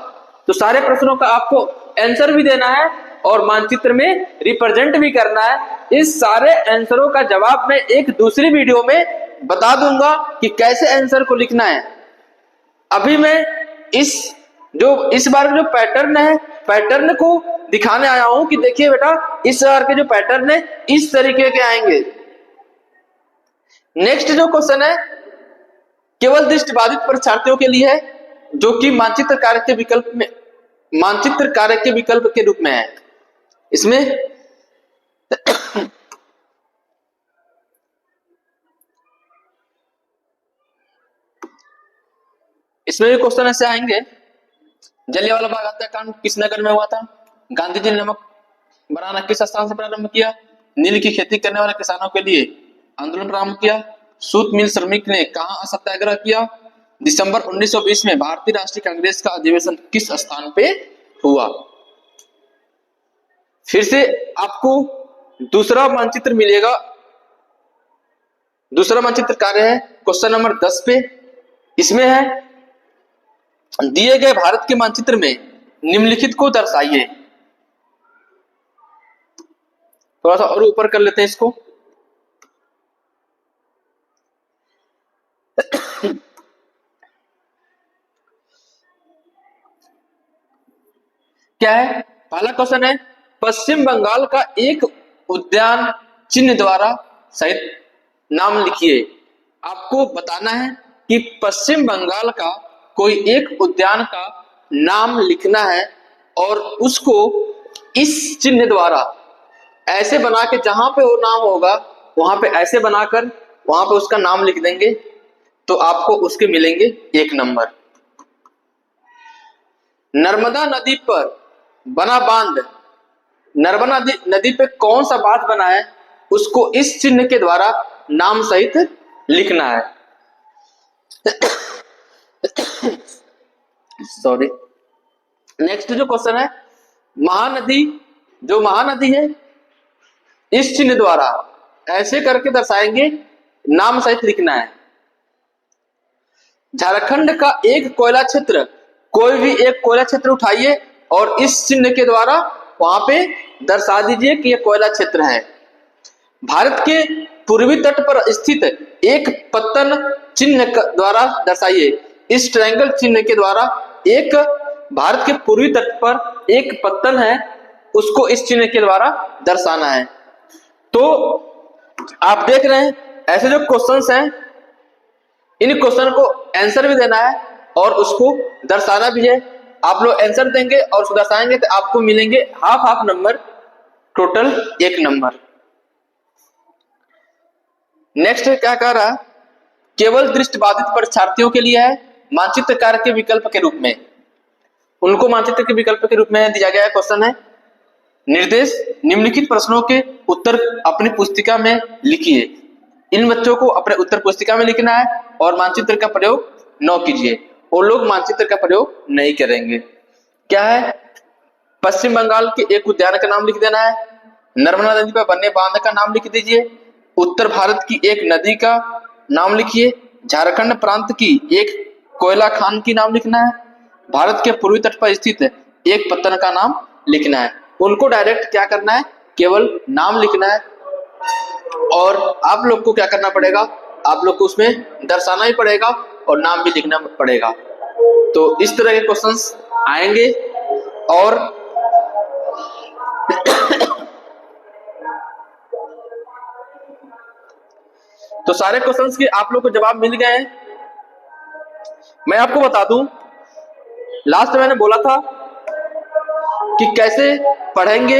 Speaker 1: तो सारे प्रश्नों का आपको आंसर भी देना है और मानचित्र में रिप्रेजेंट भी करना है। इस सारे आंसरों का जवाब मैं एक दूसरी वीडियो में बता दूंगा कि कैसे आंसर को लिखना है। अभी मैं इस बार जो पैटर्न है, पैटर्न को दिखाने आया हूं कि देखिए बेटा, इस बार के जो पैटर्न है इस तरीके के आएंगे। नेक्स्ट जो क्वेश्चन है केवल दृष्टिबाधित परीक्षार्थियों के लिए है, जो कि मानचित्र कार्य के विकल्प के रूप में है। इसमें भी क्वेश्चन ऐसे आएंगे, जलियांवाला बाग हत्याकांड किस नगर में हुआ था? गांधी जी ने नमक बनाना किस स्थान से प्रारंभ किया? नील की खेती करने वाले किसानों के लिए आंदोलन प्रारंभ किया। सूत मिल श्रमिक ने कहां सत्याग्रह किया? दिसंबर 1920 में भारतीय राष्ट्रीय कांग्रेस का अधिवेशन किस स्थान पे हुआ? फिर से आपको दूसरा मानचित्र मिलेगा। दूसरा मानचित्र कार्य है क्वेश्चन नंबर 10 पे। इसमें है दिए गए भारत के मानचित्र में निम्नलिखित को दर्शाइए। थोड़ा सा और ऊपर कर लेते हैं इसको। क्या है? पहला क्वेश्चन है पश्चिम बंगाल का एक उद्यान चिन्ह द्वारा सहित नाम लिखिए। आपको बताना है कि पश्चिम बंगाल का कोई एक उद्यान का नाम लिखना है और उसको इस चिन्ह द्वारा ऐसे बना के जहां पे वो नाम होगा वहां पे ऐसे बनाकर वहां पे उसका नाम लिख देंगे तो आपको उसके मिलेंगे 1 नंबर। नर्मदा नदी पर बना बांध, नर्मदा नदी पे कौन सा बांध बना है उसको इस चिन्ह के द्वारा नाम सहित लिखना है। सॉरी। नेक्स्ट जो क्वेश्चन है, महानदी, जो महानदी है इस चिन्ह द्वारा ऐसे करके दर्शाएंगे, नाम सहित लिखना है। झारखंड का एक कोयला क्षेत्र, कोई भी एक कोयला क्षेत्र उठाइए और इस चिन्ह के द्वारा वहां पे दर्शा दीजिए कि यह कोयला क्षेत्र है। भारत के पूर्वी तट पर स्थित एक पत्तन चिन्ह द्वारा दर्शाइए। इस ट्रायंगल चिन्ह के द्वारा एक भारत के पूर्वी तट पर एक पत्तन है, उसको इस चिन्ह के द्वारा दर्शाना है। तो आप देख रहे हैं ऐसे जो क्वेश्चंस हैं, इन क्वेश्चन को आंसर भी देना है और उसको दर्शाना भी है। आप लोग आंसर देंगे और उसको दर्शाएंगे तो आपको मिलेंगे half number, total 1 number. Next क्या कह रहा है, केवल दृष्टिबाधित परीक्षार्थियों के लिए है मानचित्र कार्य के विकल्प के रूप में, उनको मानचित्र के विकल्प के रूप में दिया गया क्वेश्चन है। निर्देश, निम्नलिखित प्रश्नों के उत्तर अपनी पुस्तिका में लिखिए। इन बच्चों को अपने उत्तर पुस्तिका में लिखना है और मानचित्र का प्रयोग न कीजिए, वो लोग मानचित्र का प्रयोग नहीं करेंगे। क्या है, पश्चिम बंगाल के एक उद्यान का नाम लिख देना है, नर्मदा नदी पर बने बांध का नाम लिख दीजिए, उत्तर भारत की एक नदी का नाम लिखिए, झारखंड प्रांत की एक कोयला खान की नाम लिखना है, भारत के पूर्वी तट पर स्थित एक पत्तन का नाम लिखना है। उनको डायरेक्ट क्या करना है, केवल नाम लिखना है और आप लोग को क्या करना पड़ेगा, आप लोग को उसमें दर्शाना ही पड़ेगा और नाम भी लिखना पड़ेगा। तो इस तरह के क्वेश्चंस आएंगे और तो सारे क्वेश्चंस के आप लोग को जवाब मिल गए हैं। मैं आपको बता दूं, लास्ट मैंने बोला था कि कैसे पढ़ेंगे,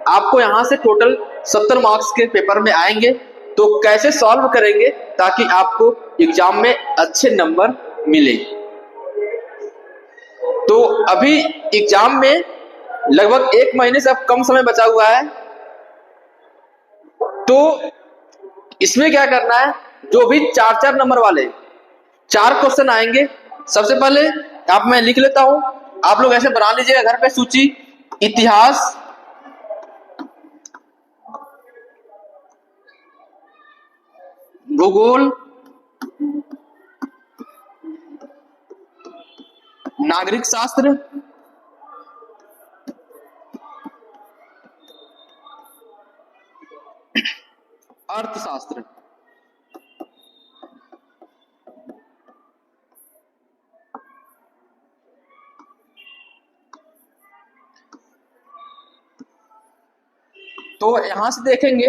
Speaker 1: आपको यहां से टोटल 70 मार्क्स के पेपर में आएंगे, तो कैसे सॉल्व करेंगे ताकि आपको एग्जाम में अच्छे नंबर मिले। तो अभी एग्जाम में लगभग 1 महीने से अब कम समय बचा हुआ है, तो इसमें क्या करना है, जो भी 4-4 नंबर वाले 4 क्वेश्चन आएंगे, सबसे पहले आप मैं लिख लेता हूं, आप लोग ऐसे बना लीजिएगा घर पे सूची। इतिहास, भूगोल, नागरिक शास्त्र, अर्थशास्त्र। तो यहां से देखेंगे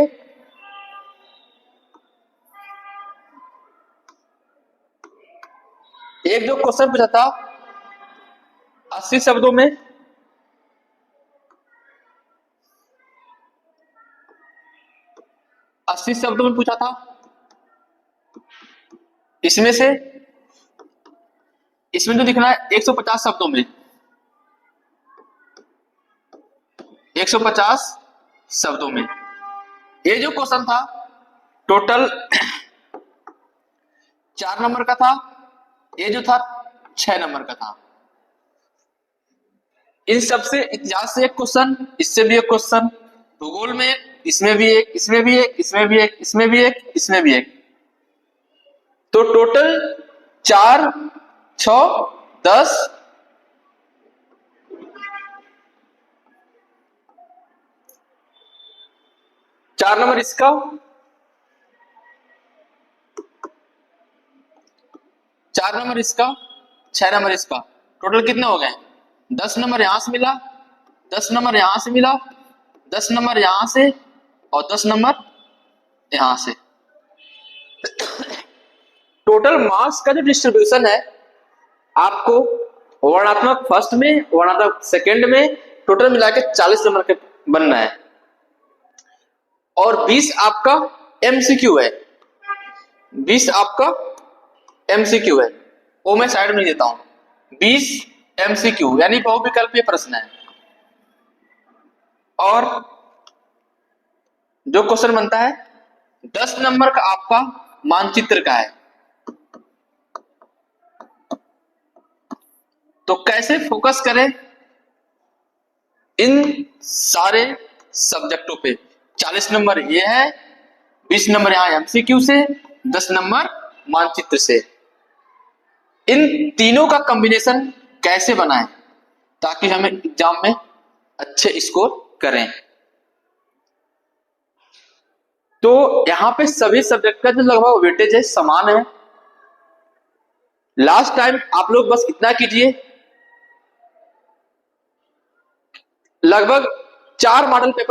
Speaker 1: एक जो क्वेश्चन पूछा था 80 शब्दों में, पूछा था, इसमें से इसमें जो दिखना है 150 शब्दों में, 150 शब्दों में। ये जो क्वेश्चन था टोटल 4 नंबर का था, ये जो था 6 नंबर का था। इन सबसे इतिहास से एक क्वेश्चन, इससे भी एक क्वेश्चन, भूगोल में एक, इसमें भी एक, इसमें भी एक, इसमें भी एक, इसमें भी एक, इसमें भी एक। तो टोटल 4, 6, 10, 4 नंबर इसका, 4 नंबर इसका, 6 नंबर इसका, टोटल कितने हो गए? 10 नंबर यहां से मिला, 10 नंबर यहां से मिला, 10 नंबर यहां से और 10 नंबर यहां से। टोटल मार्क्स का जो डिस्ट्रीब्यूशन है आपको वर्णात्मक फर्स्ट में, वर्णात्मक सेकंड में, टोटल मिला के 40 नंबर के बनना है और 20 आपका एमसीक्यू है, 20 आपका एमसीक्यू है, वो मैं साइड में देता हूं, 20 एमसीक्यू यानी बहुविकल्पीय प्रश्न है। और जो क्वेश्चन बनता है 10 नंबर का आपका मानचित्र का है। तो कैसे फोकस करें इन सारे सब्जेक्टों पे, 40 नंबर ये है, 20 नंबर यहां एमसीक्यू से, 10 नंबर मानचित्र से। इन तीनों का कॉम्बिनेशन कैसे बनाएं ताकि हमें एग्जाम में अच्छे स्कोर करें। तो यहां पे सभी सब्जेक्ट का जो लगभग वेटेज है समान है। लास्ट टाइम आप लोग बस इतना कीजिए, लगभग 4 मॉडल पेपर